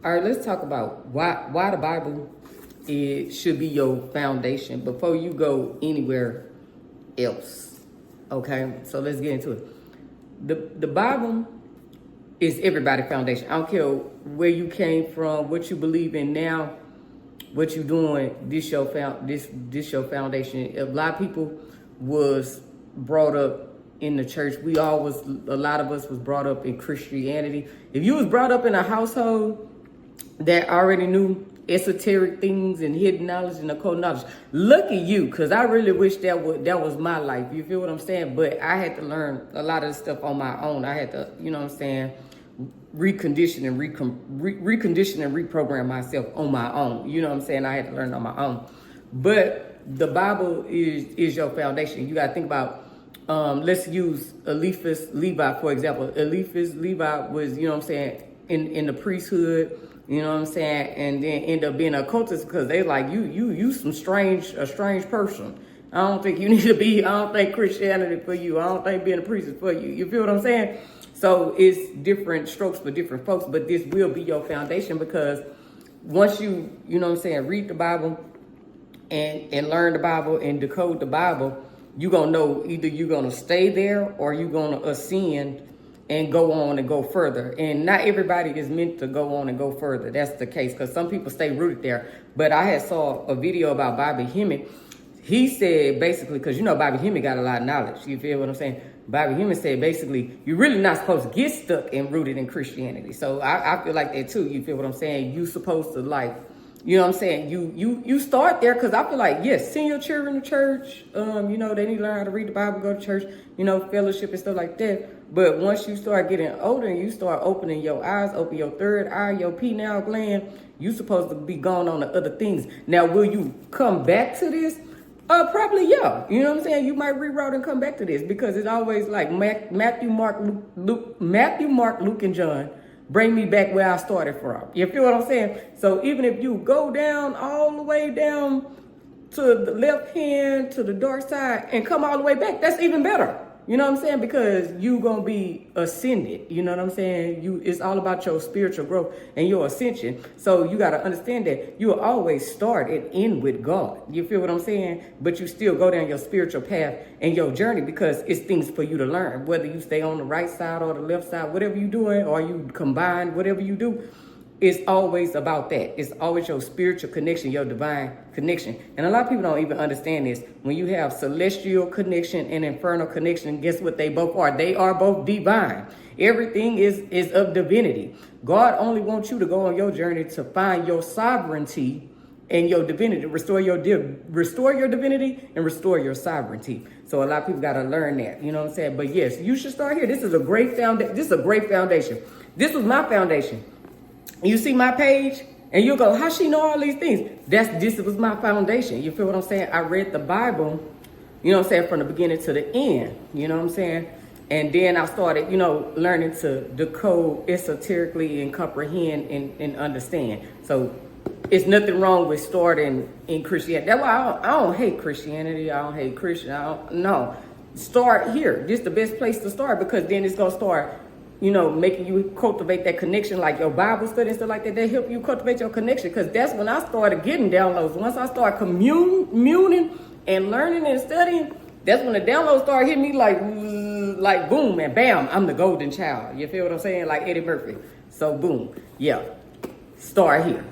All right, let's talk about why the Bible should be your foundation before you go anywhere else. Okay, so let's get into it. The Bible is everybody's foundation. I don't care where you came from, what you believe in now, what you doing. This your foundation. A lot of people was brought up in the church. A lot of us was brought up in Christianity. If you was brought up in a household that already knew esoteric things and hidden knowledge and occult knowledge, look at you, because I really wish that was my life. You feel what I'm saying? But I had to learn a lot of this stuff on my own. I had to, you know what I'm saying, recondition and reprogram myself on my own. You know what I'm saying? I had to learn on my own. But the Bible is your foundation. You got to think about, let's use Eliphaz Levi, for example. Eliphaz Levi was, you know what I'm saying, in the priesthood, you know what I'm saying, and then end up being an occultist because they like, you a strange person. I don't think you need to be, I don't think Christianity for you. I don't think being a priest is for you. You feel what I'm saying? So it's different strokes for different folks, but this will be your foundation because once you know what I'm saying, read the Bible and learn the Bible and decode the Bible, you're going to know either you're going to stay there or you're going to ascend and go on and go further. And not everybody is meant to go on and go further. That's the case because some people stay rooted there. But I had saw a video about Bobby Hemmett. He said basically, because you know Bobby Hemmett got a lot of knowledge. You feel what I'm saying? Bobby Hemmett said basically, you're really not supposed to get stuck and rooted in Christianity. So I feel like that too. You feel what I'm saying? You supposed to like, you know what I'm saying? You start there because I feel like, yes, send your children to church. You know, they need to learn how to read the Bible, go to church, you know, fellowship and stuff like that. But once you start getting older and you start opening your eyes, open your third eye, your pineal gland, you supposed to be going on to other things. Now, will you come back to this? Probably, yeah. You know what I'm saying? You might reroute and come back to this because it's always like Matthew, Mark, Luke, and John. Bring me back where I started from. You feel what I'm saying? So even if you go down all the way down to the left hand, to the dark side, and come all the way back, that's even better. You know what I'm saying? Because you going to be ascended. You know what I'm saying? It's all about your spiritual growth and your ascension. So you got to understand that you will always start and end with God. You feel what I'm saying? But you still go down your spiritual path and your journey because it's things for you to learn. Whether you stay on the right side or the left side, whatever you're doing, or you combine whatever you do, it's always about that. It's always your spiritual connection, your divine connection. And a lot of people don't even understand this. When you have celestial connection and infernal connection, guess what they both are? They are both divine. Everything is of divinity. God only wants you to go on your journey to find your sovereignty and your divinity, restore your divinity and restore your sovereignty. So a lot of people got to learn that, you know what I'm saying? But yes, you should start here. This is a great foundation. This was my foundation. You see my page and you go, how she know all these things? This was my foundation. You feel what I'm saying? I read the Bible, you know what I'm saying, from the beginning to the end, you know what I'm saying? And then I started, you know, learning to decode esoterically and comprehend and understand. So it's nothing wrong with starting in Christianity. That's why I don't hate Christianity. I don't hate Christian. No. Start here. This is the best place to start because then it's going to start, you know, making you cultivate that connection, like your Bible study and stuff like that. They help you cultivate your connection because that's when I started getting downloads. Once I started communing and learning and studying, that's when the downloads started hitting me like boom and bam, I'm the golden child. You feel what I'm saying? Like Eddie Murphy. So boom, yeah, start here.